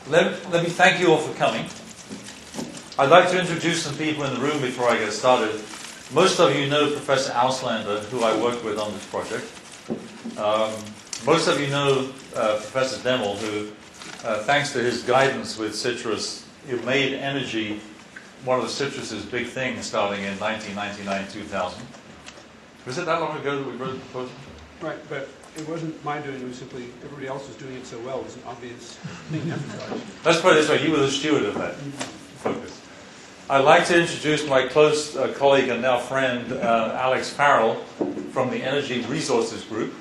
Let me thank you all for coming. I'd like to introduce some people in the room before I get started. Most of you know Professor Auslander, who I work with on this project. Most of you know Professor Demel, who, thanks to his guidance with CITRIS, made energy one of the CITRIS's big things starting in 1999-2000. Was it that long ago that we wrote the proposal? Right, but it wasn't my doing, it was simply everybody else was doing it so well. It was an obvious thing to emphasize. Let's put it this way, you were the steward of that focus. I'd like to introduce my close colleague and now friend, Alex Farrell, from the Energy Resources Group.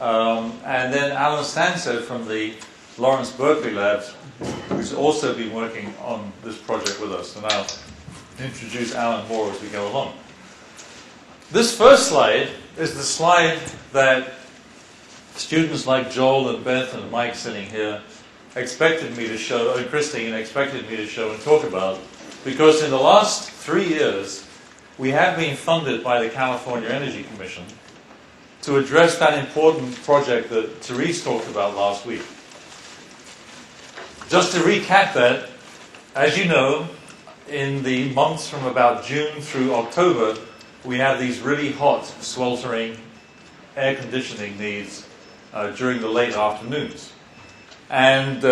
And then Alan Stansted from the Lawrence Berkeley Labs, who's also been working on this project with us. And I'll introduce Alan more as we go along. This first slide is the slide that students like Joel and Beth and Mike sitting here expected me to show, and Christine expected me to show and talk about, because in the last 3 years, we have been funded by the California Energy Commission to address that important project that Therese talked about last week. Just to recap that, as you know, in the months from about June through October, we have these really hot, sweltering air conditioning needs during the late afternoons. And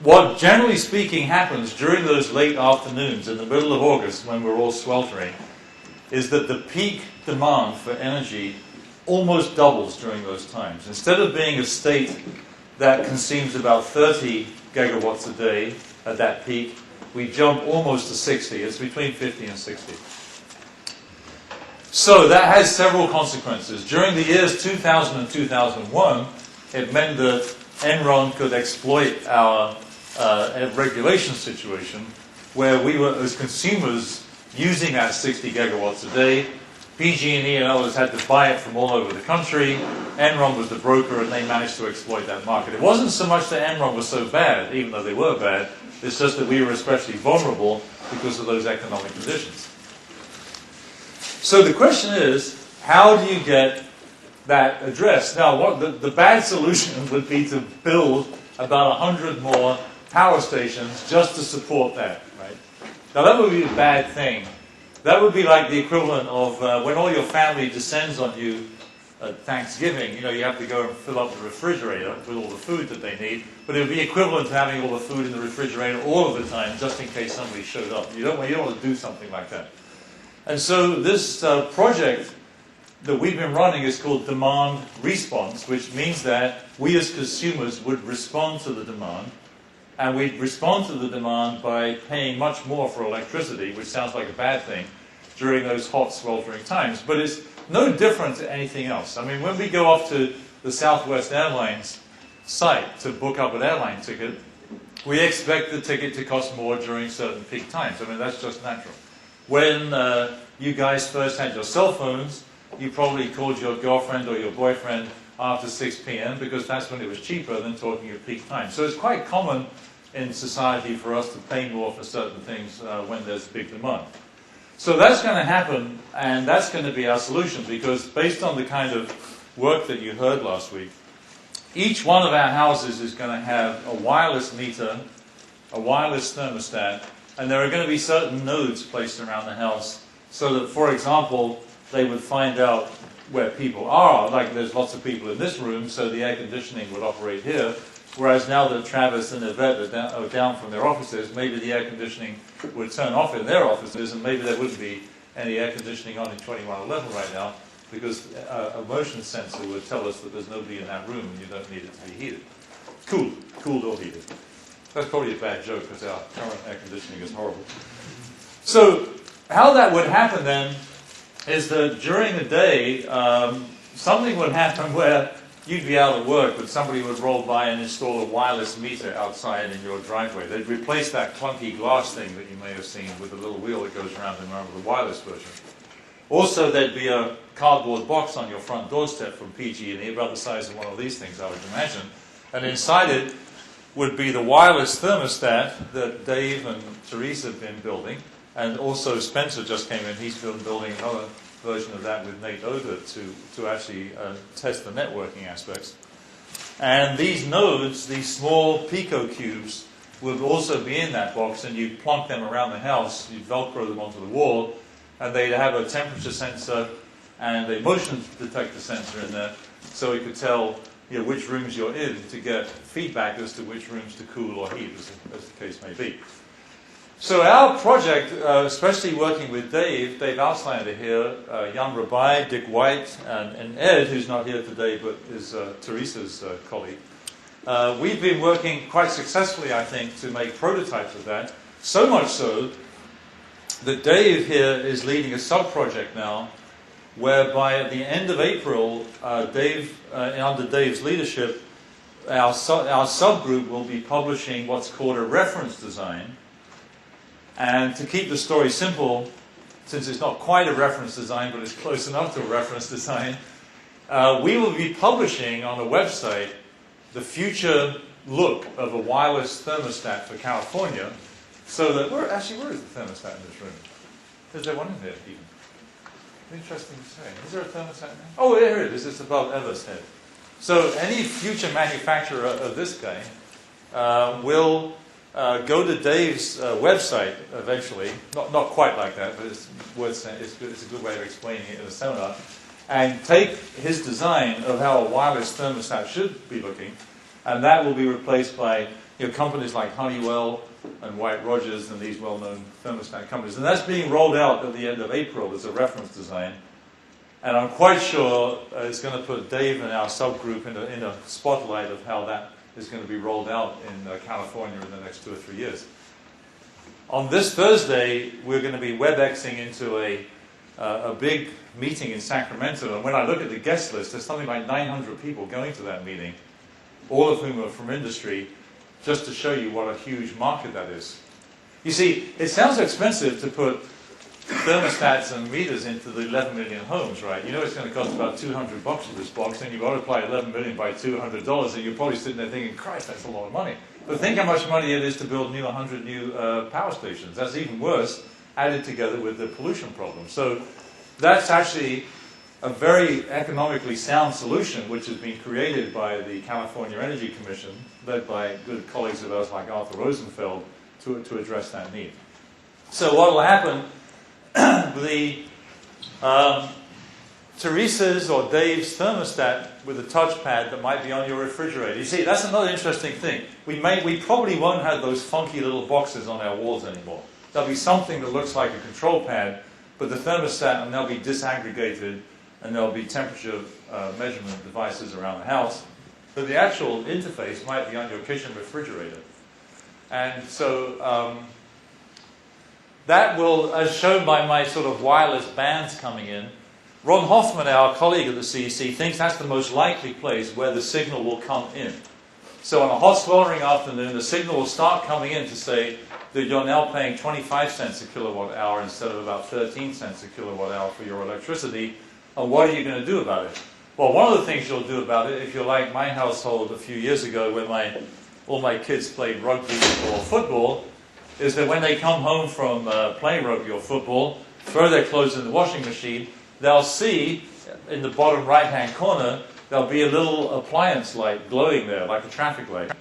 what, generally speaking, happens during those late afternoons in the middle of August when we're all sweltering is that the peak demand for energy almost doubles during those times. Instead of being a state that consumes about 30 gigawatts a day at that peak, we jump almost to 60. It's between 50 and 60. So that has several consequences. During the years 2000 and 2001, it meant that Enron could exploit our regulation situation where we were, as consumers, using that 60 gigawatts a day. PG&E and others had to buy it from all over the country. Enron was the broker, and they managed to exploit that market. It wasn't so much that Enron was so bad, even though they were bad. It's just that we were especially vulnerable because of those economic conditions. So the question is, how do you get that addressed? Now, what the bad solution would be to build about 100 more power stations just to support that, right? Now, that would be a bad thing. That would be like the equivalent of when all your family descends on you at Thanksgiving, you have to go and fill up the refrigerator with all the food that they need, but it would be equivalent to having all the food in the refrigerator all of the time just in case somebody showed up. You don't want to do something like that. And so this project that we've been running is called demand response, which means that we as consumers would respond to the demand, and we'd respond to the demand by paying much more for electricity, which sounds like a bad thing, during those hot, sweltering times. But it's no different to anything else. I mean, when we go off to the Southwest Airlines site to book up an airline ticket, we expect the ticket to cost more during certain peak times. I mean, that's just natural. When you guys first had your cell phones, you probably called your girlfriend or your boyfriend after 6 p.m. because that's when it was cheaper than talking at peak time. So it's quite common in society for us to pay more for certain things when there's big demand. So that's going to happen, and that's going to be our solution, because based on the kind of work that you heard last week, each one of our houses is going to have a wireless meter, a wireless thermostat, and there are going to be certain nodes placed around the house so that, for example, they would find out where people are. Like there's lots of people in this room, so the air conditioning would operate here. Whereas now that Travis and Yvette are down from their offices, maybe the air conditioning would turn off in their offices, and maybe there wouldn't be any air conditioning on in 2111 right now, because a motion sensor would tell us that there's nobody in that room and you don't need it to be heated. Cooled or heated. That's probably a bad joke because our current air conditioning is horrible. So how that would happen then is that during the day, something would happen where you'd be out at work, but somebody would roll by and install a wireless meter outside in your driveway. They'd replace that clunky glass thing that you may have seen with the little wheel that goes around and around with the wireless version. Also, there'd be a cardboard box on your front doorstep from PG&E, about the size of one of these things, I would imagine. And inside it would be the wireless thermostat that Dave and Therese have been building. And also Spencer just came in. He's been building another version of that with Nate Oder to actually test the networking aspects. And these nodes, these small pico cubes, will also be in that box, and you plonk them around the house, you Velcro them onto the wall, and they have a temperature sensor and a motion detector sensor in there, so you could tell which rooms you're in to get feedback as to which rooms to cool or heat, as the case may be. So our project, especially working with Dave Auslander here, Jan Rabai, Dick White, and Ed, who's not here today but is Teresa's colleague, we've been working quite successfully, I think, to make prototypes of that. So much so that Dave here is leading a sub-project now, whereby at the end of April, under Dave's leadership, our subgroup will be publishing what's called a reference design. And to keep the story simple, since it's not quite a reference design, but it's close enough to a reference design, we will be publishing on the website the future look of a wireless thermostat for California, so that where is the thermostat in this room? Is there one in there even? Interesting to say. Is there a thermostat in there? Oh, there it is. It's above Eva's head. So any future manufacturer of this guy will go to Dave's website eventually. Not quite like that, but it's worth saying. It's a good way of explaining it in a seminar. And take his design of how a wireless thermostat should be looking, and that will be replaced by companies like Honeywell and White Rogers and these well-known thermostat companies. And that's being rolled out at the end of April as a reference design. And I'm quite sure it's going to put Dave and our subgroup in a spotlight of how that is going to be rolled out in California in the next 2 or 3 years. On this Thursday, we're going to be WebExing into a big meeting in Sacramento. And when I look at the guest list, there's something like 900 people going to that meeting, all of whom are from industry, just to show you what a huge market that is. You see, it sounds expensive to put thermostats and meters into the 11 million homes, right? You know it's going to cost about $200 for this box, and you multiply 11 million by $200, and you're probably sitting there thinking, Christ, that's a lot of money. But think how much money it is to build 100 new power stations. That's even worse, added together with the pollution problem. So that's actually a very economically sound solution, which has been created by the California Energy Commission, led by good colleagues of ours like Arthur Rosenfeld, to address that need. So what will happen, the Teresa's or Dave's thermostat with a touchpad that might be on your refrigerator. You see, that's another interesting thing. We probably won't have those funky little boxes on our walls anymore. There'll be something that looks like a control pad, but the thermostat, and they'll be disaggregated, and there'll be temperature measurement devices around the house. But the actual interface might be on your kitchen refrigerator. And so that will, as shown by my sort of wireless bands coming in, Ron Hoffman, our colleague at the CEC, thinks that's the most likely place where the signal will come in. So on a hot sweltering afternoon, the signal will start coming in to say that you're now paying 25 cents a kilowatt hour instead of about 13 cents a kilowatt hour for your electricity. And what are you going to do about it? Well, one of the things you'll do about it, if you're like my household a few years ago when all my kids played rugby or football, is that when they come home from playing rugby or football, throw their clothes in the washing machine, they'll see in the bottom right-hand corner, there'll be a little appliance light glowing there, like a traffic light.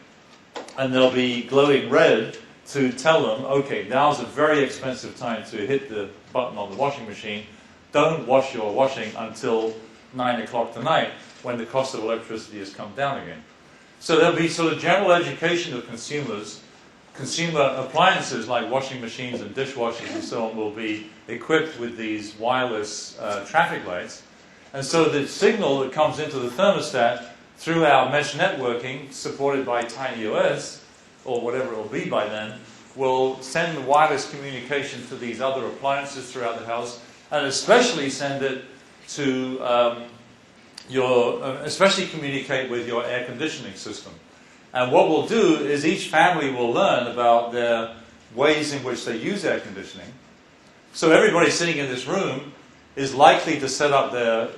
And they'll be glowing red to tell them, okay, now's a very expensive time to hit the button on the washing machine. Don't wash your washing until 9 o'clock tonight, when the cost of electricity has come down again. So there'll be sort of general education of consumers. Consumer appliances like washing machines and dishwashers and so on will be equipped with these wireless traffic lights. And so the signal that comes into the thermostat through our mesh networking, supported by TinyOS, or whatever it will be by then, will send the wireless communication to these other appliances throughout the house, and especially send it to especially communicate with your air conditioning system. And what we'll do is each family will learn about their ways in which they use air conditioning. So everybody sitting in this room is likely to set up their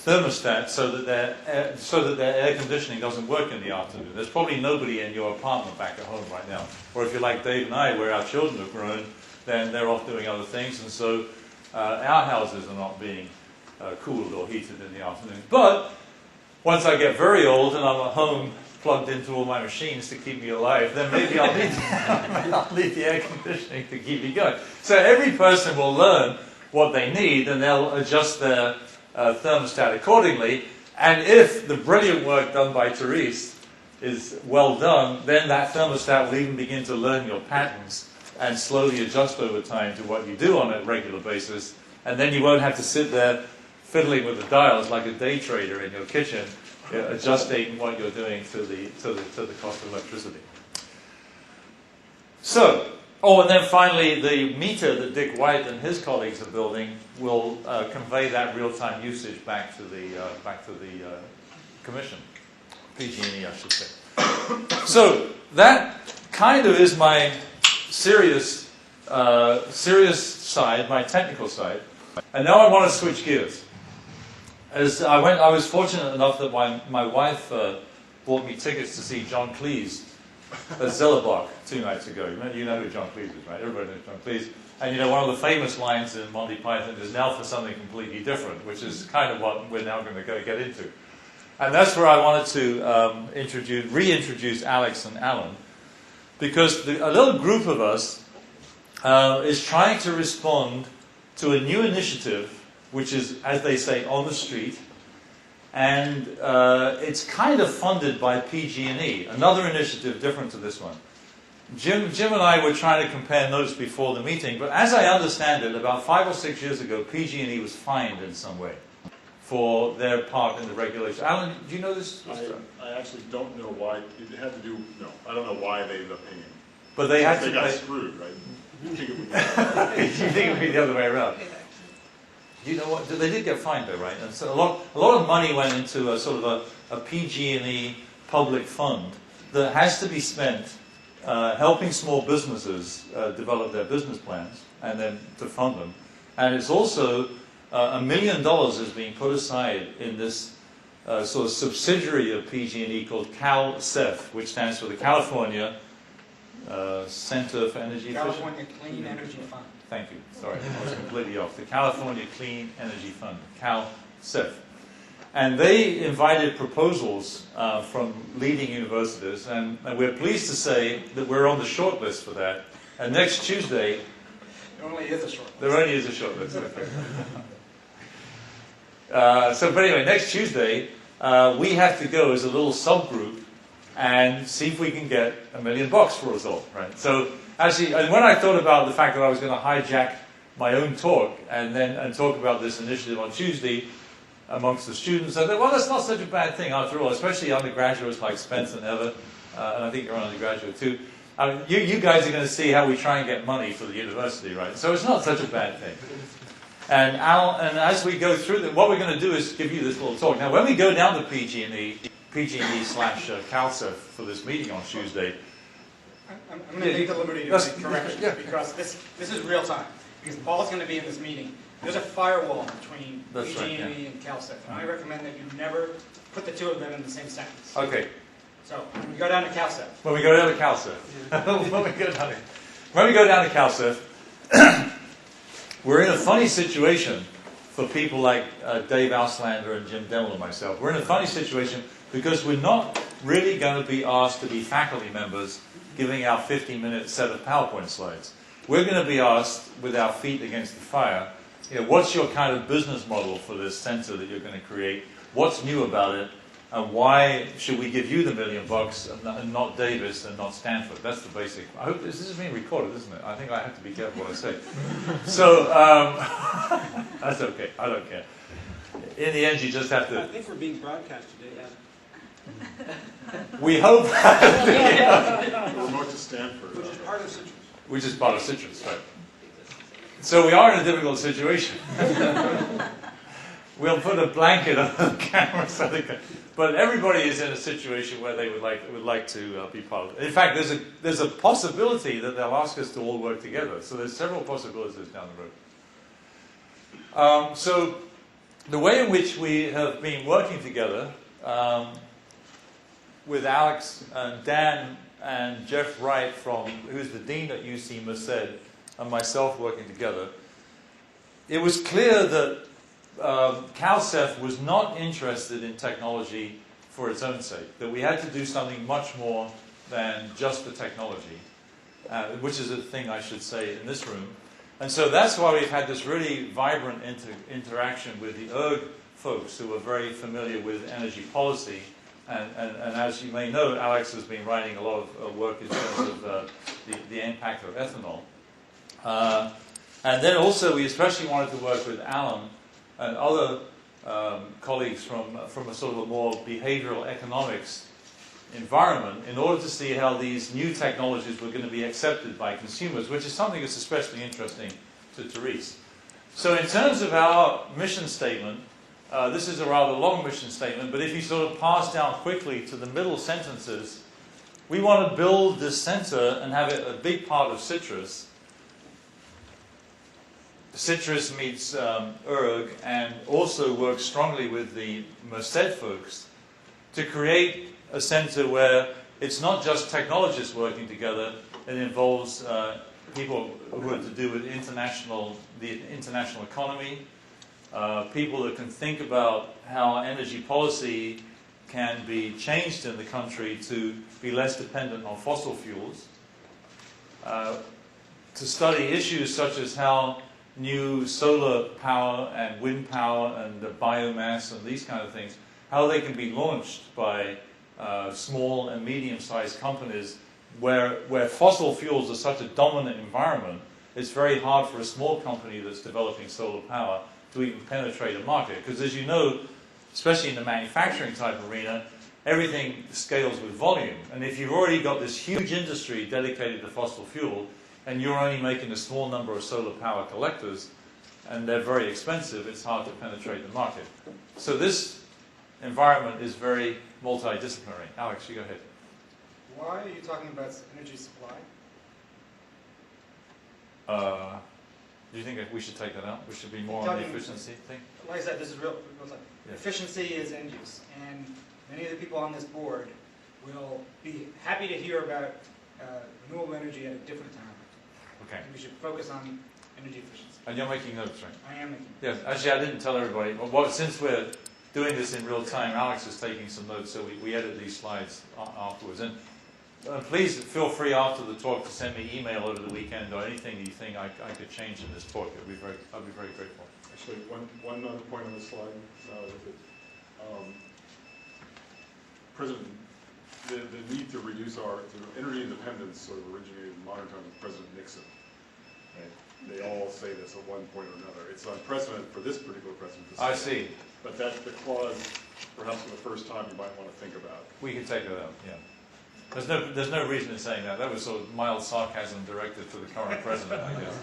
thermostat so that their air conditioning doesn't work in the afternoon. There's probably nobody in your apartment back at home right now. Or if you're like Dave and I, where our children have grown, then they're off doing other things, and so our houses are not being cooled or heated in the afternoon. But once I get very old and I'm at home plugged into all my machines to keep me alive, then maybe I'll need, I'll need the air conditioning to keep me going. So every person will learn what they need and they'll adjust their thermostat accordingly. And if the brilliant work done by Therese is well done, then that thermostat will even begin to learn your patterns and slowly adjust over time to what you do on a regular basis. And then you won't have to sit there fiddling with the dials like a day trader in your kitchen, adjusting what you're doing to the cost of electricity. So, oh, and then finally, the meter that Dick White and his colleagues are building will convey that real-time usage back to the commission, PG&E, I should say. So that kind of is my serious side, my technical side. And now I want to switch gears. As I was fortunate enough that my wife bought me tickets to see John Cleese at Zellerbach 2 nights ago. You know who John Cleese is, right? Everybody knows John Cleese. And you know, one of the famous lines in Monty Python is now for something completely different, which is kind of what we're now going to get into. And that's where I wanted to reintroduce Alex and Alan, because a little group of us is trying to respond to a new initiative, which is, as they say, on the street, and it's kind of funded by PG&E, another initiative different to this one. Jim and I were trying to compare notes before the meeting, but as I understand it, about 5 or 6 years ago, PG&E was fined in some way for their part in the regulation. Alan, do you know this? I actually don't know why. It had to do, no, I don't know why they ended up paying. But they had to They got pay. screwed, right? You think it would You think it would be the other way around? You know what? They did get fined, though, right? And so a lot of money went into a sort of a PG&E public fund that has to be spent helping small businesses develop their business plans and then to fund them. And it's also $1 million is being put aside in this sort of subsidiary of PG&E called CalCEF, which stands for the California Center for Energy Efficiency. California Clean Energy Fund. Thank you. Sorry, I was completely off. The California Clean Energy Fund, CalCEF. And they invited proposals from leading universities, and we're pleased to say that we're on the short list for that. And next Tuesday... There only is a short list. There only is a short list. So, but anyway, next Tuesday, we have to go as a little subgroup and see if we can get $1 million for us all, right? So, actually, and when I thought about the fact that I was going to hijack my own talk and talk about this initiative on Tuesday amongst the students, I thought, well, that's not such a bad thing after all, especially undergraduates like Spence and Heather, and I think you're an undergraduate too. You guys are going to see how we try and get money for the university, right? So it's not such a bad thing. And as we go through what we're going to do is give you this little talk. Now, when we go down to PG&E/CalCEF for this meeting on Tuesday, I'm going to take the liberty to make corrections because this is real time. Because Paul's going to be in this meeting. There's a firewall between PG&E and CalCEF, and I recommend that you never put the two of them in the same sentence. okay. So when we go down to CalCEF. When we go down to CalCEF, when we go down to CalCEF, we're in a funny situation for people like Dave Auslander and Jim Demmel and myself. We're in a funny situation because we're not really going to be asked to be faculty members giving our 15-minute set of PowerPoint slides. We're going to be asked, with our feet against the fire, what's your kind of business model for this center that you're going to create? What's new about it? And why should we give you the $1 million and not Davis and not Stanford? That's the basic. I hope this is being recorded, isn't it? I think I have to be careful what I say. So that's okay. I don't care. In the end, you just have to. I think we're being broadcast today. We hope. Remote to Stanford. Which is part of CITRIS. Which is part of CITRIS, right? So we are in a difficult situation. We'll put a blanket on the camera so they can. But everybody is in a situation where they would like to be part of it. In fact, there's a possibility that they'll ask us to all work together. So there's several possibilities down the road. So the way in which we have been working together with Alex and Dan and Jeff Wright, who's the dean at UC Merced, and myself working together, it was clear that CalCEF was not interested in technology for its own sake, that we had to do something much more than just the technology, which is a thing I should say in this room. And so that's why we've had this really vibrant interaction with the ERG folks who are very familiar with energy policy. And as you may know, Alex has been writing a lot of work in terms of the impact of ethanol. And then also we especially wanted to work with Alan and other colleagues from a sort of a more behavioral economics environment in order to see how these new technologies were going to be accepted by consumers, which is something that's especially interesting to Therese. So in terms of our mission statement, this is a rather long mission statement, but if you sort of pass down quickly to the middle sentences, we want to build this center and have it a big part of CITRIS. CITRIS meets ERG and also works strongly with the Merced folks to create a center where it's not just technologists working together, it involves people who are to do with the international economy, people that can think about how energy policy can be changed in the country to be less dependent on fossil fuels, to study issues such as how new solar power and wind power and biomass and these kind of things, how they can be launched by small and medium-sized companies where fossil fuels are such a dominant environment, it's very hard for a small company that's developing solar power to even penetrate a market. Because as you know, especially in the manufacturing type arena, everything scales with volume. And if you've already got this huge industry dedicated to fossil fuel, and you're only making a small number of solar power collectors, and they're very expensive, it's hard to penetrate the market. So this environment is very multidisciplinary. Alex, you go ahead. Why are you talking about energy supply? Do you think that we should take that out? We should be more on the efficiency thing? Like I said, this is real time. Yeah. Efficiency is end use. And many of the people on this board will be happy to hear about renewable energy at a different time. Okay. We should focus on energy efficiency. And you're making notes, right? I am making Yes. Actually, I didn't tell everybody. Well, since we're doing this in real time, Alex is taking some notes, so we edit these slides afterwards. And please feel free after the talk to send me email over the weekend or anything you think I could change in this talk. I'd be very grateful. Actually, one other point on this slide. President, the need to reduce our energy independence sort of originated in modern times with President Nixon. Right? They all say this at one point or another. It's unprecedented for this particular president to say I see. But that's the clause, perhaps for the first time, you might want to think about. We can take that out, yeah. There's no reason in saying that. That was sort of mild sarcasm directed to the current president, I guess.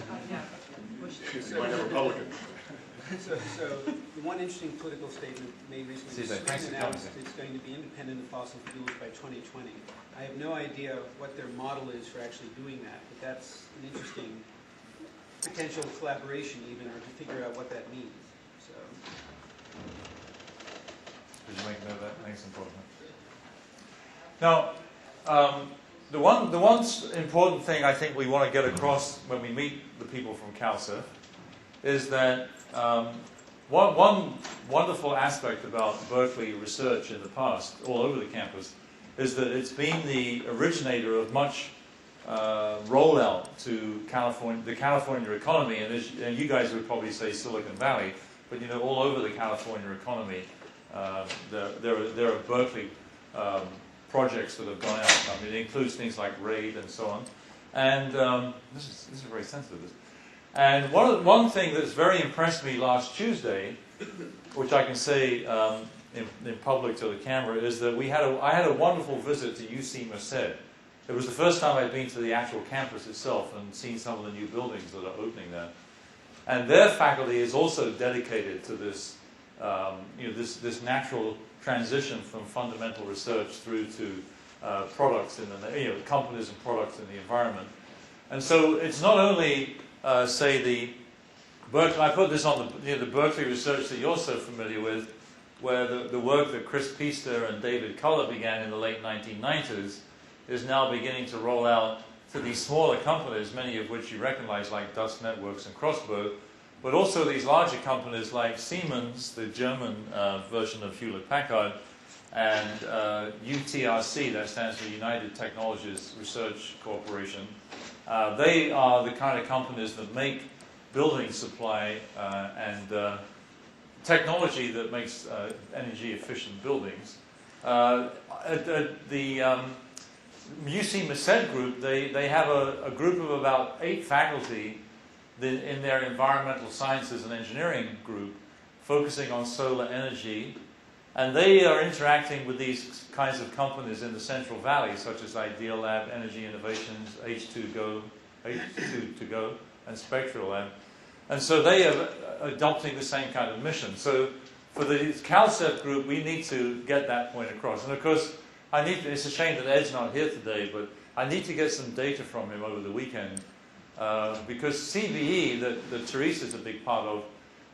You might have a Republican. So the one interesting political statement made recently was Sweden announced it's going to be independent of fossil fuels by 2020. I have no idea what their model is for actually doing that, but that's an interesting potential collaboration even, or to figure out what that means. So. Did you make note of that? I think it's important. Now, the one important thing I think we want to get across when we meet the people from CalCEF is that one wonderful aspect about Berkeley research in the past, all over the campus, is that it's been the originator of much rollout to the California economy, and you guys would probably say Silicon Valley, but you know, all over the California economy, there are Berkeley projects that have gone out. I mean, it includes things like RAID and so on. And this is very sensitive. And one thing that's very impressed me last Tuesday, which I can say in public to the camera, is that I had a wonderful visit to UC Merced. It was the first time I'd been to the actual campus itself and seen some of the new buildings that are opening there. And their faculty is also dedicated to this, this natural transition from fundamental research through to products in the companies and products in the environment. And so it's not only say the Berkeley. I put this on the Berkeley research that you're so familiar with, where the work that Chris Piester and David Culler began in the late 1990s is now beginning to roll out to these smaller companies, many of which you recognize, like Dust Networks and Crossbow, but also these larger companies like Siemens, the German version of Hewlett-Packard, and UTRC, that stands for United Technologies Research Corporation. They are the kind of companies that make building supply and technology that makes energy-efficient buildings. The UC Merced group, they have a group of about 8 faculty in their environmental sciences and engineering group focusing on solar energy. And they are interacting with these kinds of companies in the Central Valley, such as Ideal Lab, Energy Innovations, H2Go, and Spectral Lab. And so they are adopting the same kind of mission. So for the CalCEF group, we need to get that point across. And of course, it's a shame that Ed's not here today, but I need to get some data from him over the weekend. Because CVE, that Teresa's a big part of,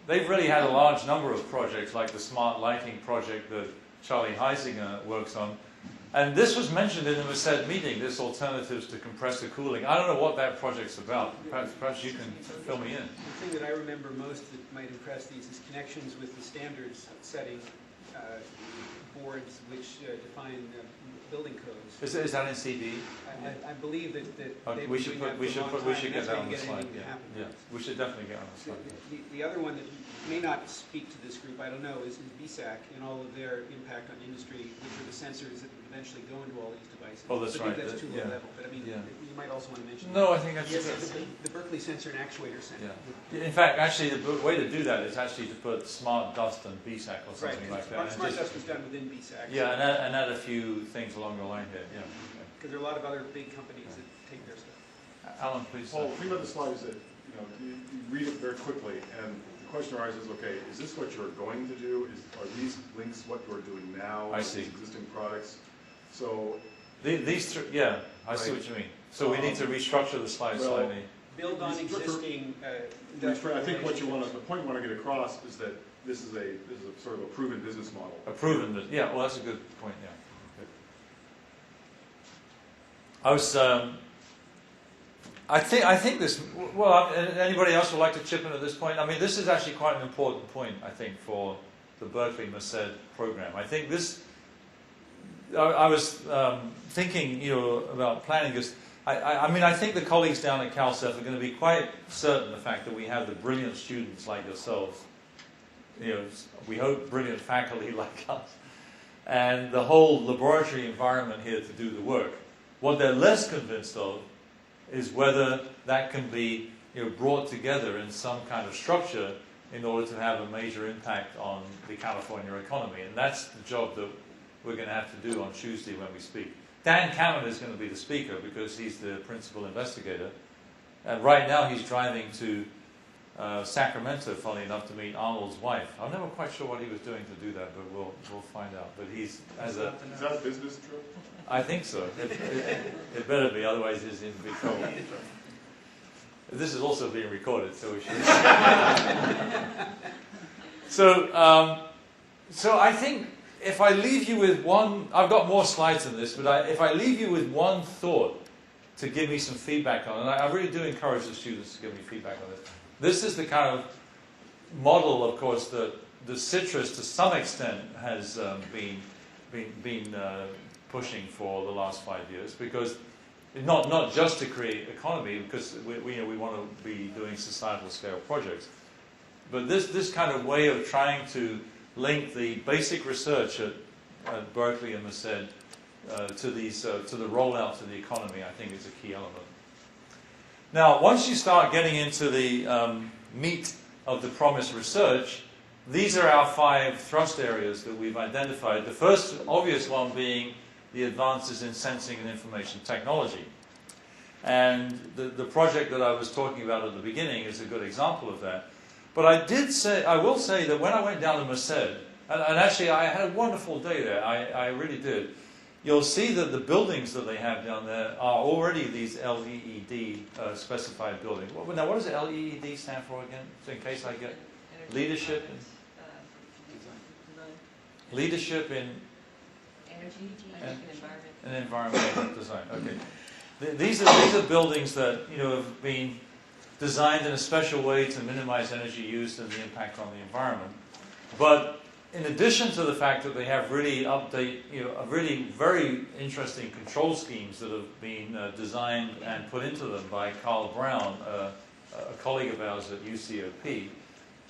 they've really had a large number of projects, like the smart lighting project that Charlie Heisinger works on. And this was mentioned in the Merced meeting, this alternatives to compressor cooling. I don't know what that project's about. Perhaps you can fill me in. The thing that I remember most that might impress these is connections with the standards setting boards which define building codes. Is that in CVE? I believe that they've we been should doing we that should for a long we time, should and get that's that how on you the get slide. anything to happen. Yeah, we should definitely get on the slide. The other one that may not speak to this group, I don't know, is BSAC and all of their impact on industry, which are the sensors that eventually go into all these devices. Oh, that's I think right. That's too low Yeah. level, but I mean, Yeah. you might also want to mention. No, I think that's Yes, the Berkeley Sensor and Actuator Center. Yeah. In fact, actually, the way to do that is actually to put smart dust and BSAC or Right, something like that. And Smart just- Dust was done within BSAC. Yeah, and add a few things along the line here. Yeah. Because there are a lot of other big companies that take their stuff. Alan, please. Paul, the thing about the slide is that, you read it very quickly, and the question arises, okay, is this what you're going to do? Are these links what you're doing now? I see. These existing products? So, These three, yeah, I see what you mean. So we need to restructure the slide Well, slightly. Build on existing I industrial think what you want relationships. to, the point you want to get across is that this is a sort of a proven business model. A proven that, yeah, well, that's a good point, yeah. Good. I think this, well, anybody else would like to chip in at this point? I mean, this is actually quite an important point, I think, for the Berkeley Merced program. I think this, I was thinking, about planning this. I mean, I think the colleagues down at CalCEF are going to be quite certain of the fact that we have the brilliant students like yourselves. We hope brilliant faculty like us, and the whole laboratory environment here to do the work. What they're less convinced of is whether that can be brought together in some kind of structure in order to have a major impact on the California economy. And that's the job that we're going to have to do on Tuesday when we speak. Dan Cameron is going to be the speaker because he's the principal investigator. And right now he's driving to Sacramento, funnily enough, to meet Arnold's wife. I'm never quite sure what he was doing to do that, but we'll find out. But he's Is that a business trip? I think so. It better be, otherwise he's in big trouble. This is also being recorded, so we should. So I think if I leave you with one, I've got more slides than this, but if I leave you with one thought to give me some feedback on, and I really do encourage the students to give me feedback on this. This is the kind of model, of course, that the CITRIS to some extent has been pushing for the last 5 years, because not just to create economy, because we want to be doing societal scale projects, but this kind of way of trying to link the basic research at Berkeley and Merced to the rollout to the economy, I think is a key element. Now, once you start getting into the meat of the promised research, these are our 5 thrust areas that we've identified. The first obvious one being the advances in sensing and information technology. And the project that I was talking about at the beginning is a good example of that. But I will say that when I went down to Merced, and actually I had a wonderful day there, I really did. You'll see that the buildings that they have down there are already these LEED specified buildings. Now, what does LEED stand for again? So in case I get leadership in leadership in and environmental design. Okay, these are buildings that have been designed in a special way to minimize energy use and the impact on the environment. But in addition to the fact that they have really really very interesting control schemes that have been designed and put into them by Carl Brown, a colleague of ours at UCOP,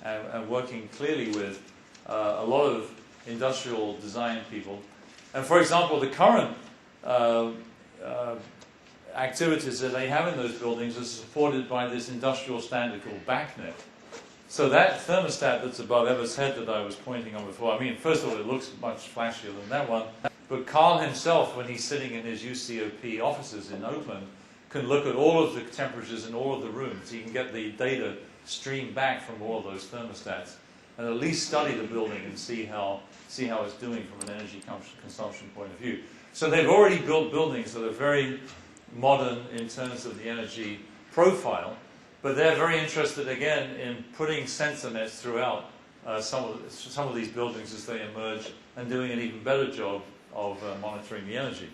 and working clearly with a lot of industrial design people. And for example, the current activities that they have in those buildings are supported by this industrial standard called BACnet. So that thermostat that's above Ever's head that I was pointing on before, I mean, first of all, it looks much flashier than that one. But Carl himself, when he's sitting in his UCOP offices in Oakland, can look at all of the temperatures in all of the rooms. He can get the data streamed back from all of those thermostats and at least study the building and see how it's doing from an energy consumption point of view. So they've already built buildings that are very modern in terms of the energy profile. But they're very interested, again, in putting sensor nets throughout some of these buildings as they emerge and doing an even better job of monitoring the energy.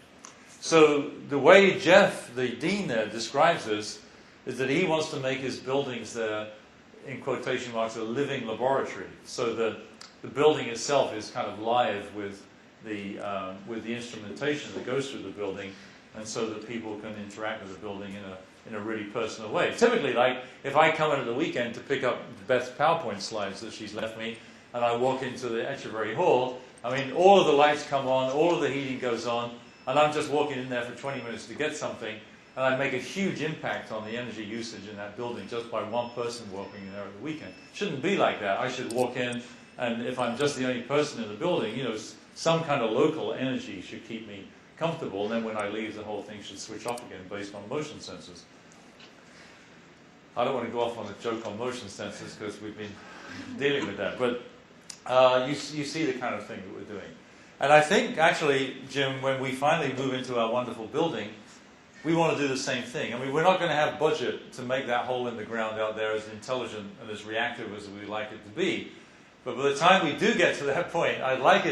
So the way Jeff, the dean there, describes this is that he wants to make his buildings there, in quotation marks, a living laboratory. So the building itself is kind of live with the instrumentation that goes through the building, and so that people can interact with the building in a really personal way. Typically, like, if I come in at the weekend to pick up Beth's PowerPoint slides that she's left me, and I walk into the Echeverry Hall, I mean, all of the lights come on, all of the heating goes on, and I'm just walking in there for 20 minutes to get something, and I make a huge impact on the energy usage in that building just by one person walking in there at the weekend. Shouldn't be like that. I should walk in, and if I'm just the only person in the building, you know, some kind of local energy should keep me comfortable, and then when I leave, the whole thing should switch off again based on motion sensors. I don't want to go off on a joke on motion sensors because we've been dealing with that, but you see the kind of thing that we're doing. And I think, actually, Jim, when we finally move into our wonderful building, we want to do the same thing. I mean, we're not going to have budget to make that hole in the ground out there as intelligent and as reactive as we like it to be. But by the time we do get to that point, I'd like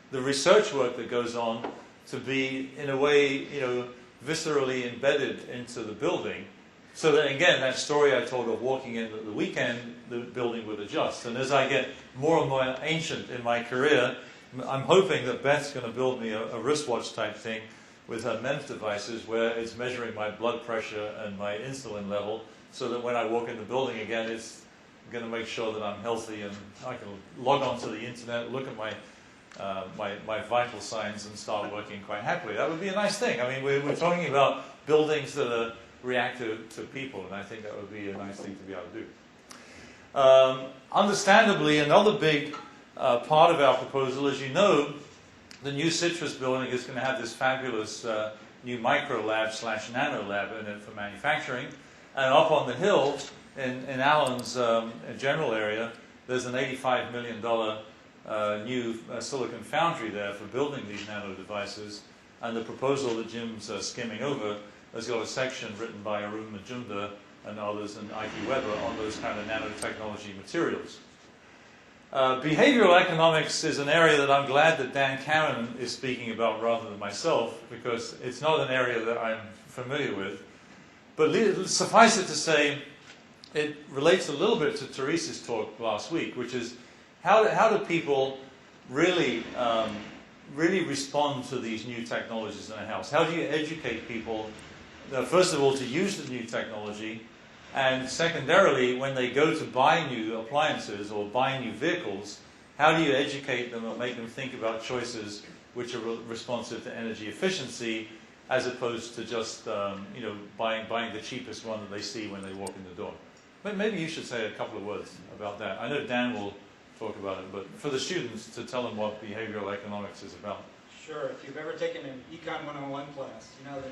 the research work that goes on to be, in a way, you know, viscerally embedded into the building, so that, again, that story I told of walking in at the weekend, the building would adjust. And as I get more and more ancient in my career, I'm hoping that Beth's going to build me a wristwatch type thing with her MEMS devices where it's measuring my blood pressure and my insulin level, so that when I walk in the building again, it's going to make sure that I'm healthy and I can log on to the internet, look at my vital signs and start working quite happily. That would be a nice thing. I mean, we're talking about buildings that are reactive to people, and I think that would be a nice thing to be able to do. Understandably, another big part of our proposal, as you know, the new CITRIS building is going to have this fabulous new micro lab / nano lab in it for manufacturing. And up on the hill in Allen's general area, there's an $85 million new silicon foundry there for building these nano devices. And the proposal that Jim's skimming over has got a section written by Arun Majumdar and others and Ike Weber on those kind of nanotechnology materials. Behavioral economics is an area that I'm glad that Dan Cameron is speaking about rather than myself, because it's not an area that I'm familiar with. But suffice it to say, it relates a little bit to Therese's talk last week, which is how do people really respond to these new technologies in a house? How do you educate people, first of all, to use the new technology, and secondarily, when they go to buy new appliances or buy new vehicles, how do you educate them or make them think about choices which are responsive to energy efficiency, as opposed to just buying the cheapest one that they see when they walk in the door? But maybe you should say a couple of words about that. I know Dan will talk about it, but for the students, to tell them what behavioral economics is about. Sure. If you've ever taken an Econ 101 class, you know that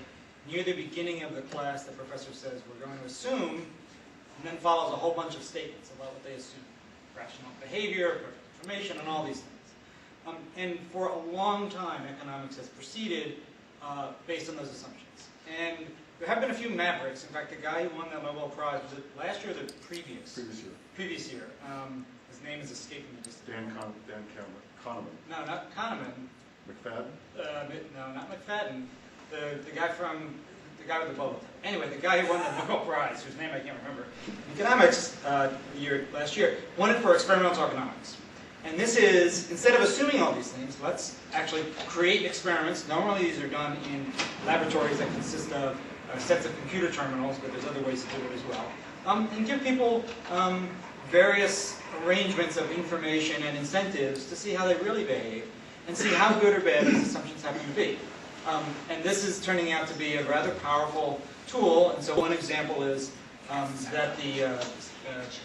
near the beginning of the class, the professor says, we're going to assume, and then follows a whole bunch of statements about what they assume. Rational behavior, information, and all these things. And for a long time, economics has proceeded based on those assumptions. And there have been a few mavericks. In fact, the guy who won the Nobel Prize, was it last year or the previous? Previous year. Previous year. His name is escaping me just Dan Kahneman. No, not Kahneman. McFadden? No, not McFadden. The guy from the guy with the bubble top. Anyway, the guy who won the Nobel Prize, whose name I can't remember, in economics last year, won it for experimental economics. And this is, instead of assuming all these things, let's actually create experiments. Normally these are done in laboratories that consist of sets of computer terminals, but there's other ways to do it as well. And give people various arrangements of information and incentives to see how they really behave and see how good or bad these assumptions happen to be. And this is turning out to be a rather powerful tool. And so one example is that the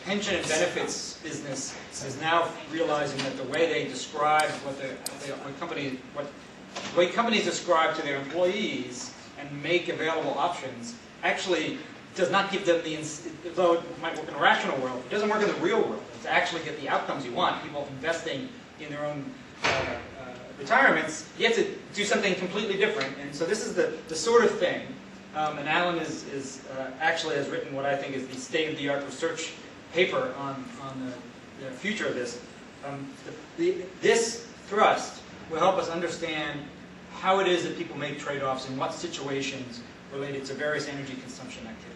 pension and benefits business is now realizing that the way they describe the way companies describe to their employees and make available options actually does not give them though it might work in a rational world, it doesn't work in the real world. To actually get the outcomes you want, people investing in their own retirements, you have to do something completely different. And so this is the sort of thing, and Alan actually has written what I think is the state-of-the-art research paper on the future of this. This thrust will help us understand how it is that people make trade-offs in what situations related to various energy consumption activities.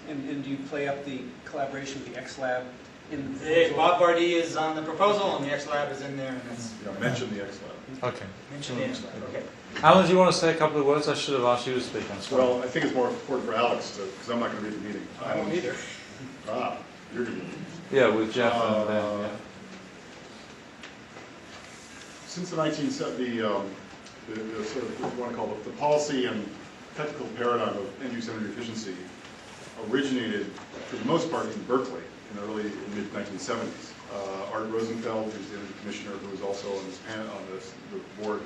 And do you play up the collaboration with the X-Lab? Bob Bardee is on the proposal, and the X-Lab is in there. And that's, Yeah, mention the X-Lab. Okay. mention the X-Lab. Okay. Alan, do you want to say a couple of words? I should have asked you to speak. I'm sorry. Well, I think it's more important for Alex to, because I'm not going to be at the meeting. I won't either. Ah, you're going to be. Yeah, with Jeff and Ben, yeah. Since the 1970s, the sort of what you want to call it, the policy and technical paradigm of end-use energy efficiency originated, for the most part, in Berkeley in the early and mid-1970s. Art Rosenfeld, who's the energy commissioner, who was also on this the board,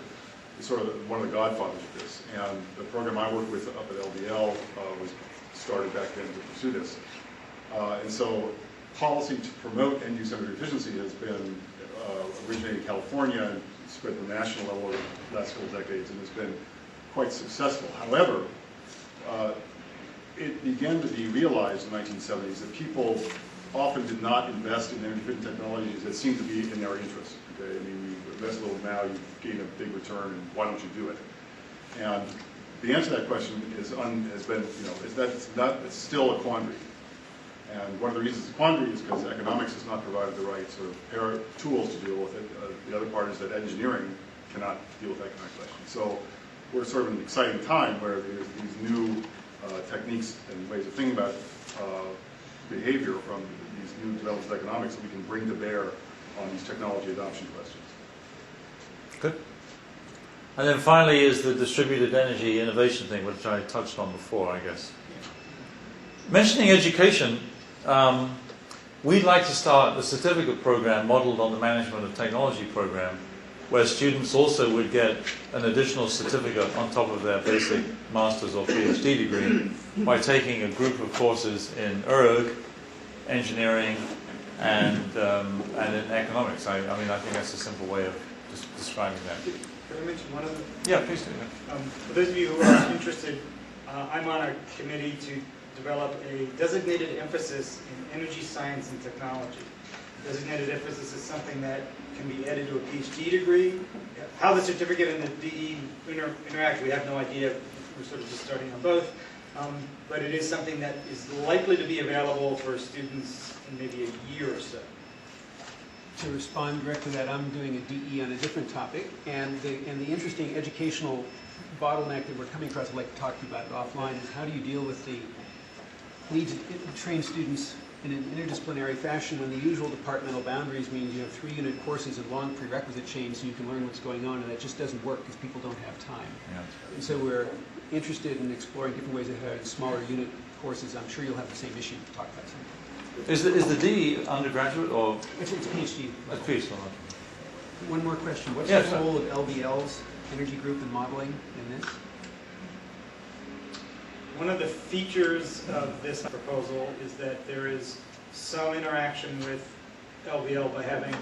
is sort of one of the godfathers of this. And the program I worked with up at LBL was started back then to pursue this. And so policy to promote end-use energy efficiency has been originated in California and spread to the national level over the last couple decades and has been quite successful. However, it began to be realized in the 1970s that people often did not invest in energy-efficient technologies that seemed to be in their interest. Okay? I mean, you invest a little now, you gain a big return, and why don't you do it? And the answer to that question has been, it's still a quandary. And one of the reasons it's a quandary is because economics has not provided the right sort of tools to deal with it. The other part is that engineering cannot deal with that kind of question. So we're sort of in an exciting time where there's these new techniques and ways of thinking about behavior from these new developments of economics that we can bring to bear on these technology adoption questions. Good. And then finally is the distributed energy innovation thing, which I touched on before, I guess. Mentioning education, we'd like to start a certificate program modeled on the management of technology program, where students also would get an additional certificate on top of their basic master's or PhD degree by taking a group of courses in ERG, engineering, and in economics. I mean, I think that's a simple way of describing that. Can I mention one of them? Yeah, please do. For those of you who are interested, I'm on a committee to develop a designated emphasis in energy science and technology. Designated emphasis is something that can be added to a PhD degree. How the certificate and the DE interact, we have no idea. We're sort of just starting on both. But it is something that is likely to be available for students in maybe a year or so. To respond directly to that, I'm doing a DE on a different topic, and the interesting educational bottleneck that we're coming across, I'd like to talk to you about it offline, is how do you deal with the need to train students in an interdisciplinary fashion when the usual departmental boundaries means you have 3-unit courses and long prerequisite chains so you can learn what's going on, and that just doesn't work because people don't have time. Yeah. And so we're interested in exploring different ways of having smaller unit courses. I'm sure you'll have the same issue to talk about sometime. Is the DE undergraduate or? It's PhD. At PhD. One more question. What's Yes, the sir. role of LBL's energy group in modeling in this? One of the features of this proposal is that there is some interaction with LVL by having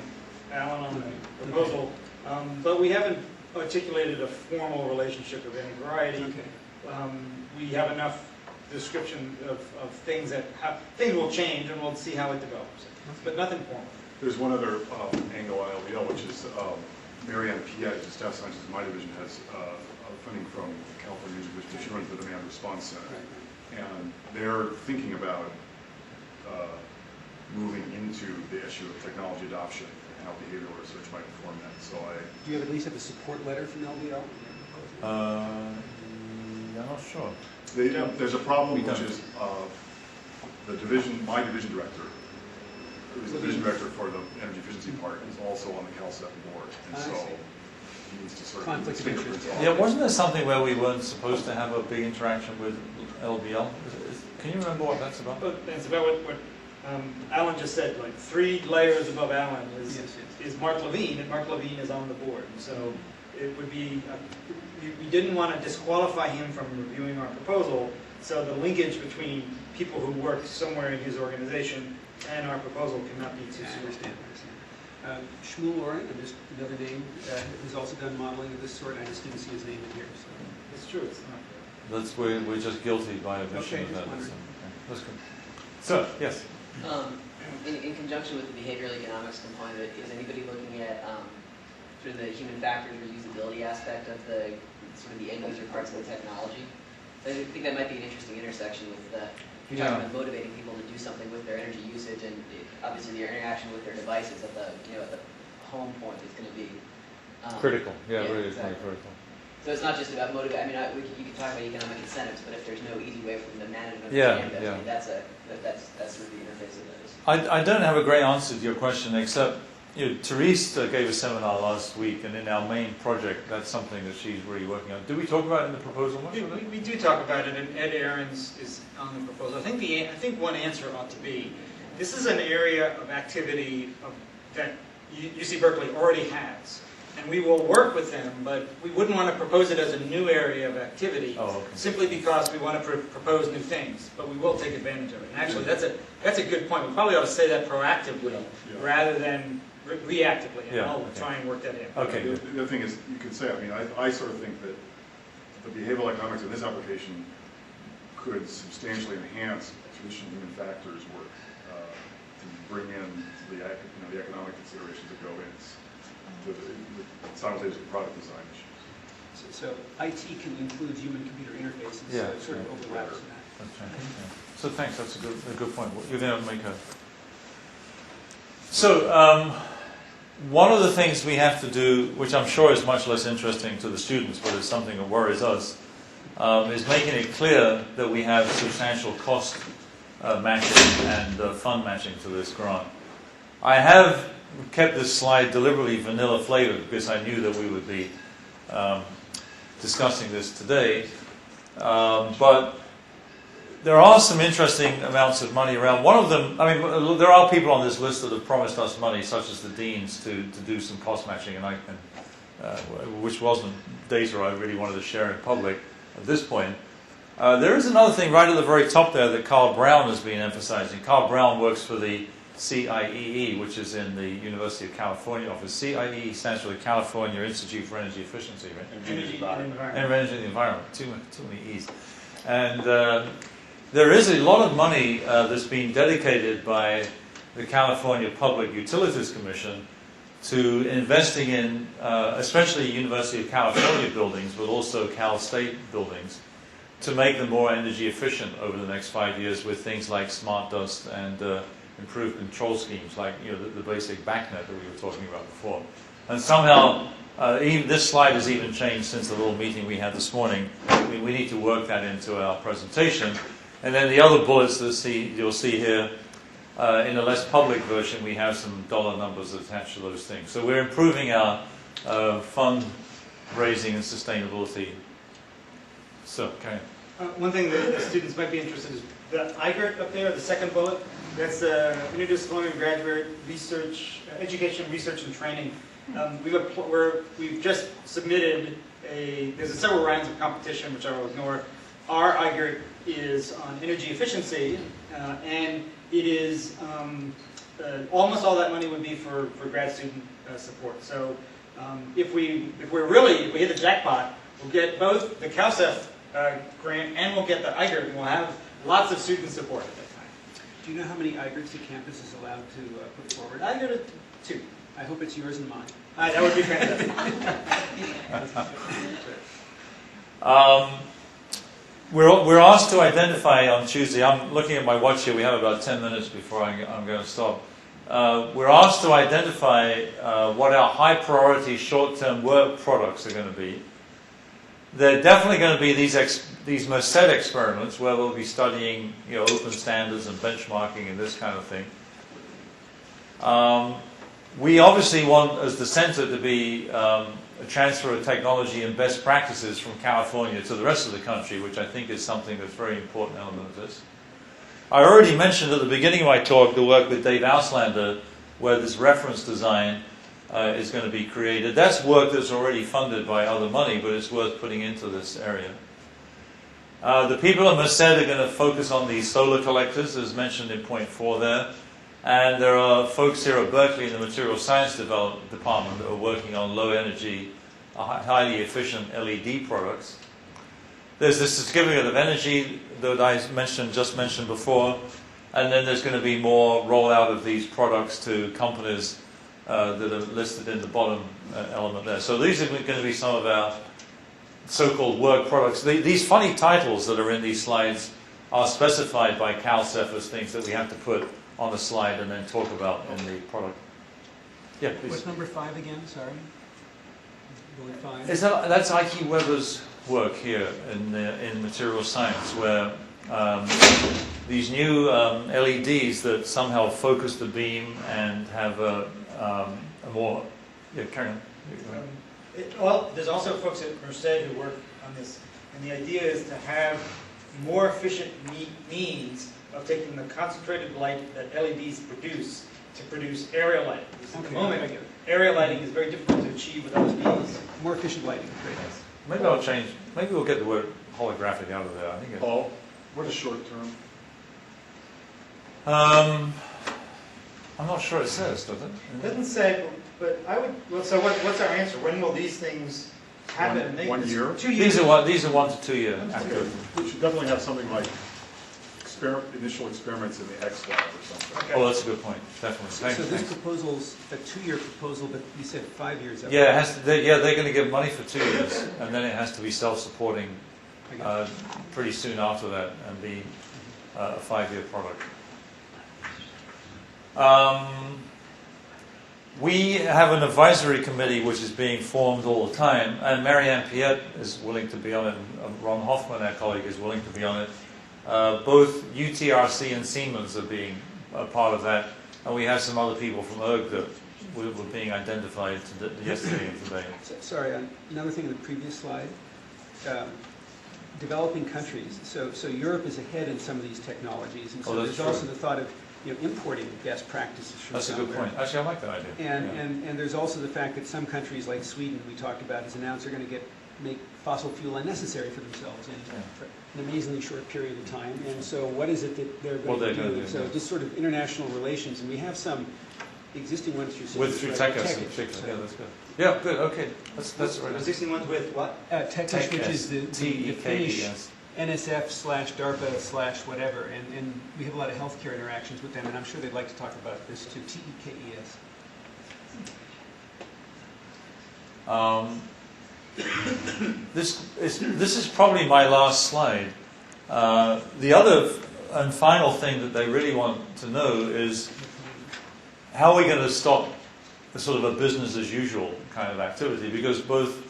Alan on the proposal, but we haven't articulated a formal relationship of any variety. Okay. We have enough description of things that things will change, and we'll see how it develops, but nothing formal. There's one other angle on LBL, which is Marianne Piet, the staff scientist in my division, has funding from California University Machine Learning for the Demand Response Center. And they're thinking about moving into the issue of technology adoption and how behavioral research might inform that. So Do you at least have a support letter from LBL? I'm not sure. there's a problem, which is my division director, who's the division director for the energy efficiency part, is also on the CalSEP board. And so he needs to sort of Conflict of interest. Yeah, wasn't there something where we weren't supposed to have a big interaction with LBL? Can you remember what that's about? It's about what Alan just said, like 3 layers above Alan is Mark Levine, and Mark Levine is on the board. And so it would be, we didn't want to disqualify him from reviewing our proposal, so the linkage between people who work somewhere in his organization and our proposal cannot be too I serious. understand. Shmuel Oren, and just another name, who's also done modeling of this sort. I just didn't see his name in here. So. It's true, it's not. We're just guilty by omission of that. wondering. That's good. So, yes. In conjunction with the behavioral economics component, is anybody looking at sort of the human factors or usability aspect of the sort of the end user parts of the technology? So I think that might be an interesting intersection with talking about motivating people to do something with their energy usage, and obviously their interaction with their devices at the at the home point is going to be Critical. Yeah, yeah, really exactly. critical. So it's not just about motivating. I mean, you can talk about economic incentives, but if there's no easy way for them to manage and understand that, I mean, that's sort of the interface of those. I don't have a great answer to your question, except Therese gave a seminar last week, and in our main project, that's something that she's really working on. Did we talk about it in the proposal? We do talk about it, and Ed Ahrens is on the proposal. I think one answer ought to be, this is an area of activity that UC Berkeley already has. And we will work with them, but we wouldn't want to propose it as a new area of activity simply because we want to propose new things. But we will take advantage of it. And actually, that's a good point. We probably ought to say that proactively rather than reactively. And I'll try and work that in. Okay. The other thing is, you could say, I mean, I sort of think that the behavioral economics in this application could substantially enhance traditional human factors work to bring in the economic considerations that go in. Simultaneous product design issues. So IT can include human-computer interfaces. So it sort of overlaps in that. That's right. Yeah. So thanks. That's a good point. You're going to make a. So one of the things we have to do, which I'm sure is much less interesting to the students, but it's something that worries us, is making it clear that we have substantial cost matching and fund matching to this grant. I have kept this slide deliberately vanilla flavored because I knew that we would be discussing this today. But there are some interesting amounts of money around. One of them, I mean, there are people on this list that have promised us money, such as the deans, to do some cost matching, and I can, which wasn't data I really wanted to share in public at this point. There is another thing right at the very top there that Carl Brown has been emphasizing. Carl Brown works for the CIEE, which is in the University of California office. CIEE stands for the California Institute for Energy Efficiency, right? Energy and environment. Energy and the environment. Too many E's. And there is a lot of money that's been dedicated by the California Public Utilities Commission to investing in, especially University of California buildings, but also Cal State buildings, to make them more energy efficient over the next 5 years with things like smart dust and improved control schemes, like the basic BACnet that we were talking about before. And somehow, even this slide has even changed since the little meeting we had this morning. We need to work that into our presentation. And then the other bullets that you'll see here, in the less public version, we have some dollar numbers attached to those things. So we're improving our fund raising and sustainability. So, okay. One thing that the students might be interested in is the IGRT up there, the second bullet. That's interdisciplinary graduate research, education, research, and training. We've just submitted there's several rounds of competition, which I will ignore. Our IGRT is on energy efficiency, and it is almost all that money would be for grad student support. So if we hit the jackpot, we'll get both the CalSEF grant and we'll get the IGRT, and we'll have lots of student support at that time. Do you know how many IGRTs the campus is allowed to put forward? IGRT 2. I hope it's yours and mine. That would be fantastic. we're asked to identify on Tuesday. I'm looking at my watch here. We have about 10 minutes before I'm going to stop. We're asked to identify what our high priority short-term work products are going to be. They're definitely going to be these Merced experiments where we'll be studying, open standards and benchmarking and this kind of thing. We obviously want, as the center, to be a transfer of technology and best practices from California to the rest of the country, which I think is something that's a very important element of this. I already mentioned at the beginning of my talk the work with Dave Auslander, where this reference design is going to be created. That's work that's already funded by other money, but it's worth putting into this area. The people at Merced are going to focus on these solar collectors, as mentioned in point 4 there. And there are folks here at Berkeley in the Material Science Department that are working on low energy, highly efficient LED products. There's this certificate of energy that I just mentioned before, and then there's going to be more rollout of these products to companies that are listed in the bottom element there. So these are going to be some of our so-called work products. These funny titles that are in these slides are specified by CalCEF as things that we have to put on the slide and then talk about in the product. Yeah, please. What's number 5 again? Sorry. Bullet 5. That's Ike Weber's work here in material science, where these new LEDs that somehow focus the beam and have a more... Yeah, Karen. Well, there's also folks at Merced who work on this, and the idea is to have more efficient means of taking the concentrated light that LEDs produce to produce area lighting. Because at the moment, area lighting is very difficult to achieve with LEDs. More efficient lighting. Great. Maybe I'll change. Maybe we'll get the word holographic out of there. I think. Paul, what is short term? I'm not sure it says, does it? It doesn't say, but I would. Well, so what's our answer? When will these things happen? 1 year? 2 years. These are 1 to 2 year activities. We should definitely have something like initial experiments in the X lab or something. Okay. Oh, that's a good point. Definitely. So this Thanks. proposal's a 2-year proposal, but you said 5 years. Yeah, it has to, they're going to give money for 2 years, and then it has to be self-supporting pretty soon after that, and be a 5-year product. We have an advisory committee which is being formed all the time, and Marianne Piet is willing to be on it, and Ron Hoffman, our colleague, is willing to be on it. Both UTRC and Siemens are being a part of that, and we have some other people from ERG that were being identified yesterday and today. Sorry, another thing in the previous slide. Developing countries. So Europe is ahead in some of these technologies, and so there's also the thought of importing best practices from That's a good point. Actually, I like that idea. And there's also the fact that some countries like Sweden, we talked about, has announced they're going to make fossil fuel unnecessary for themselves in an amazingly short period of time. And so what is it that they're going to do? So just sort of international relations, and we have some existing ones through TechUs in particular. Yeah, that's good. Yeah, good. Okay, that's right. Existing ones with what? TechUs, which is the Finnish TEKES. NSF/DARPA/ whatever, and we have a lot of healthcare interactions with them, and I'm sure they'd like to talk about this too. TEKES. This is probably my last slide. The other and final thing that they really want to know is how are we going to stop the sort of a business as usual kind of activity, because both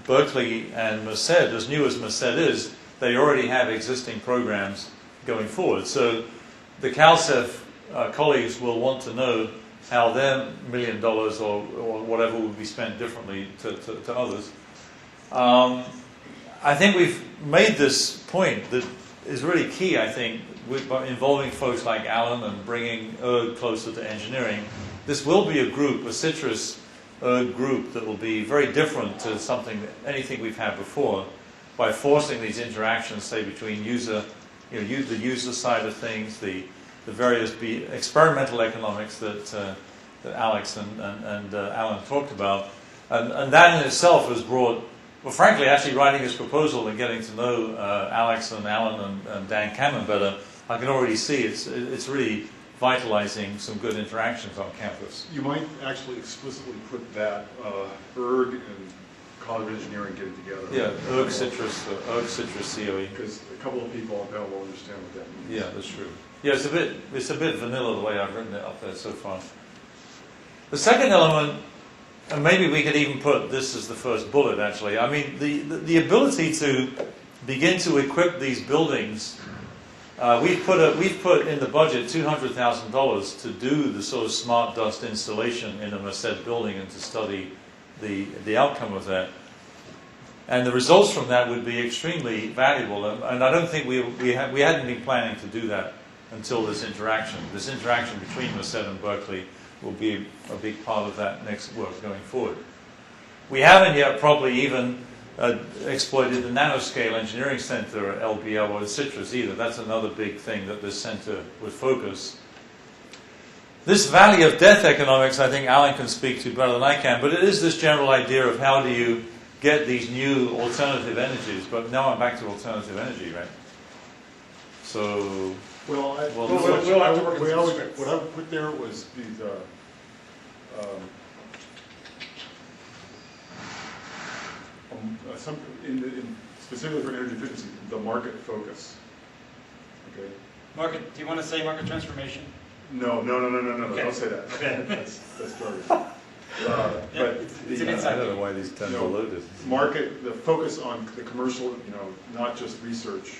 Berkeley and Merced, as new as Merced is, they already have existing programs going forward. So the CalCEF colleagues will want to know how their $1 million or whatever will be spent differently to others. I think we've made this point that is really key, I think, involving folks like Alan and bringing ERG closer to engineering. This will be a group, a CITRIS group that will be very different to anything we've had before, by forcing these interactions, say, between the user side of things, the various experimental economics that Alex and Alan talked about, and that in itself has brought, well, frankly, actually writing this proposal and getting to know Alex and Alan and Dan Cameron better, I can already see it's really vitalizing some good interactions on campus. You might actually explicitly put that ERG and College of Engineering getting together. Yeah, CITRIS COE. Because a couple of people on panel will understand what that means. Yeah, that's true. Yeah, it's a bit vanilla the way I've written it up there so far. The second element, and maybe we could even put this as the first bullet actually, I mean the ability to begin to equip these buildings, we've put in the budget $200,000 to do the sort of smart dust installation in a Merced building and to study the outcome of that. And the results from that would be extremely valuable, and I don't think we hadn't been planning to do that until this interaction. This interaction between Merced and Berkeley will be a big part of that next work going forward. We haven't yet probably even exploited the Nanoscale Engineering Center, or LBL, or the CITRIS either. That's another big thing that this center would focus. This valley of death economics, I think Alan can speak to better than I can, but it is this general idea of how do you get these new alternative energies. But now I'm back to alternative energy, right? So, Well, we'll have to work on some scripts. what I would put there was these, specifically for energy efficiency, the market focus. Okay? Market, do you want to say market transformation? No, Okay. don't say that. Okay. That's jargon. Yeah, But it's an the, inside I don't know why these terms you are know, loaded. the focus on the commercial, not just research,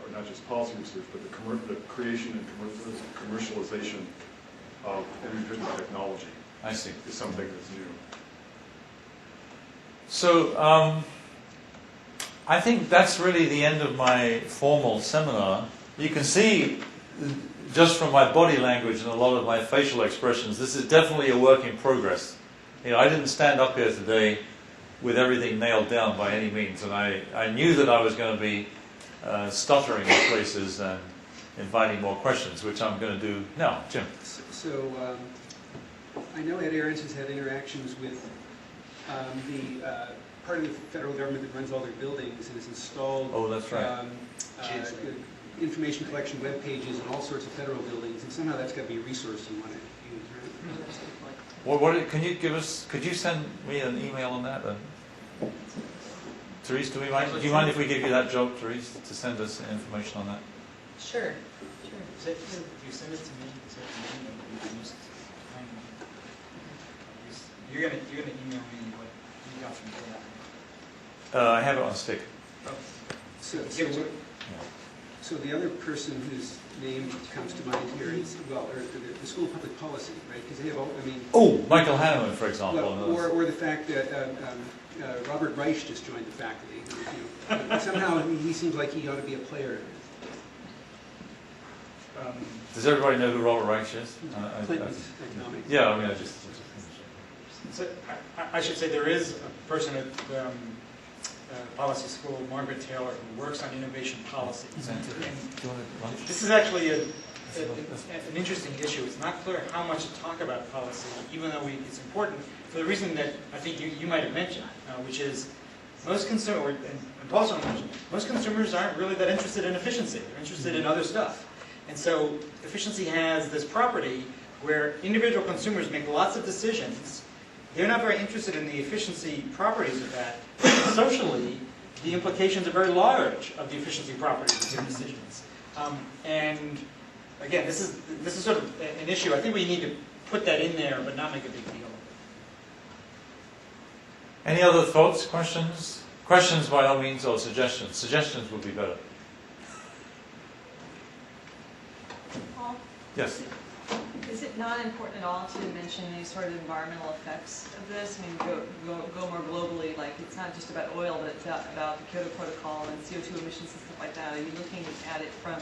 or not just policy research, but the creation and commercialization of energy technology I see. is something that's new. So, I think that's really the end of my formal seminar. You can see, just from my body language and a lot of my facial expressions, this is definitely a work in progress. I didn't stand up here today with everything nailed down by any means, and I knew that I was going to be stuttering in places and inviting more questions, which I'm going to do now. Jim. So I know Ed Ahrens has had interactions with the part of the federal government that runs all their buildings and has installed Oh, that's right. information collection web pages in all sorts of federal buildings, and somehow that's got to be a resource you want to use, right? Could you send me an email on that? Therese, do you mind if we give you that job, Therese, to send us information on that? Sure. If you send it to me, you're gonna email me what you got from that. I have it on stick. Oh. So the other person whose name comes to mind here is, the School of Public Policy, right? Because they have all, Oh, Michael Hanneman, for example. well, or the fact that Robert Wright just joined the faculty. Somehow he seems like he ought to be a player. Does everybody know who Robert Wright is? Clinton's economics. Yeah, I just... So I should say there is a person at policy school, Margaret Taylor, who works on innovation policy. This is actually an interesting issue. It's not clear how much to talk about policy, even though it's important for the reason that I think you might have mentioned, which is most consumers, and Paul's mentioned, most consumers aren't really that interested in efficiency. They're interested in other stuff. And so efficiency has this property where individual consumers make lots of decisions. They're not very interested in the efficiency properties of that. Socially, the implications are very large of the efficiency properties of their decisions. And again, this is sort of an issue. I think we need to put that in there, but not make a big deal. Any other thoughts, questions? Questions by all means, or suggestions? Suggestions would be better. Paul, Yes. is it not important at all to mention these sort of environmental effects of this? I mean, go more globally, like it's not just about oil, but it's about the Kyoto Protocol and CO2 emissions and stuff like that. Are you looking at it from,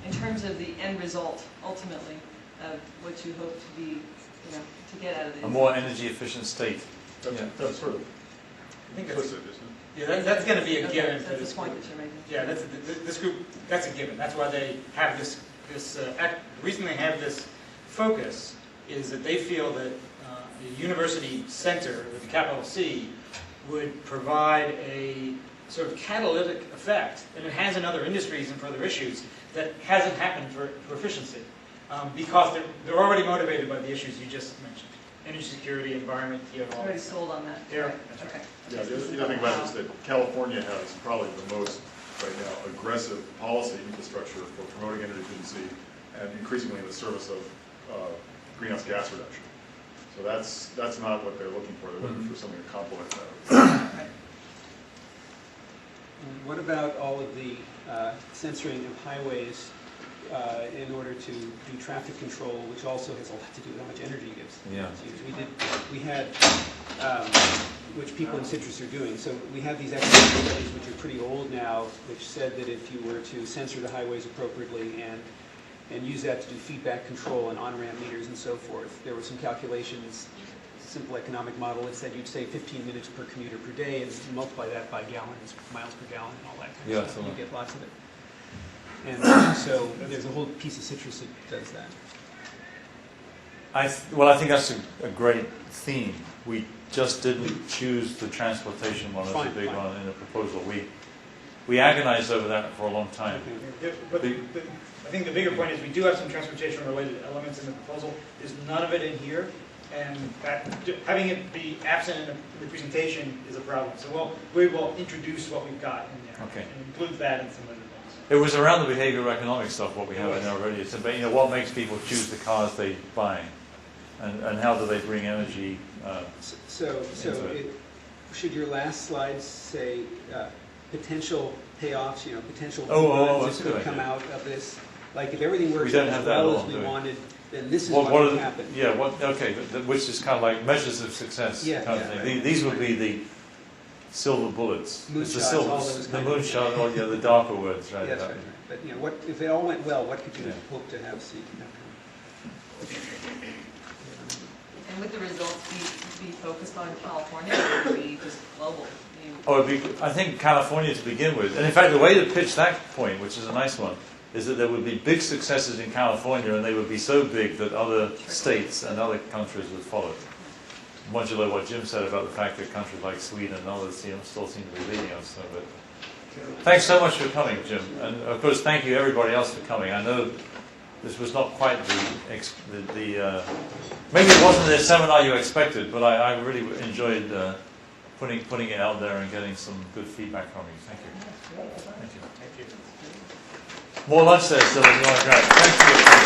in terms of the end result, ultimately, of what you hope to be, to get out of this? A more energy efficient state. That's sort of I think implicit, isn't it? yeah, that's going to be a Okay, given for that's this the point group. that you're making. Yeah, this group, that's a given. That's why they have this the reason they have this focus is that they feel that the university center with the capital C would provide a sort of catalytic effect, and it has in other industries and for other issues, that hasn't happened for efficiency, because they're already motivated by the issues you just mentioned. energy security, environment, all Already that. sold on that. Yeah, Right, that's right. okay. Yeah, the other thing about it is that California has probably the most, right now, aggressive policy infrastructure for promoting energy efficiency and increasingly in the service of greenhouse gas reduction. So that's not what they're looking for. They're looking for something to complement that. Right. What about all of the censoring of highways in order to do traffic control, which also has a lot to do with how much energy gets Yeah. used? We had, which people in CITRIS are doing, so we have these economic studies which are pretty old now, which said that if you were to censor the highways appropriately and use that to do feedback control and on-ramp meters and so forth, there were some calculations, simple economic model that said you'd save 15 minutes per commuter per day and multiply that by gallons, miles per gallon and all that kind of stuff, and you get lots of it. And so there's a whole piece of CITRIS that does that. I think that's a great theme. We just didn't choose the transportation one as a big one in the proposal. We agonized over that for a long time. But I think the bigger point is we do have some transportation-related elements in the proposal. There's none of it in here, and having it be absent in the presentation is a problem. So we will introduce what we've got in there, Okay. and include that in some of the things. It was around the behavioral economic stuff, what we have in there already. It's about, what makes people choose the cars they buy, and how do they bring energy. Should your last slide say potential payoffs, potential that's that a good could come idea. out of this? Like if everything works We don't as have that at well all, as we do we? wanted, then this is What what are would the- happen. Yeah, which is kind of like measures of success Yeah, kind of yeah, thing. right. These would be the silver bullets. It's the Moonshots, silver, all those the kind of things. moonshot, or the darker words, right? Yes, right. But if it all went well, what could you Yeah. hope to have see? And would the results be focused on California, or would it be just global? I think California to begin with. And in fact, the way to pitch that point, which is a nice one, is that there would be big successes in California, and they would be so big that other states and other countries would follow. Modulo what Jim said about the fact that countries like Sweden and others still seem to be leading us. So, but thanks so much for coming, Jim. And of course, thank you everybody else for coming. I know this was not quite maybe it wasn't the seminar you expected, but I really enjoyed putting it out there and getting some good feedback from you. Thank you. Thank you. More lunch there, still, if you want to grab. Thank you.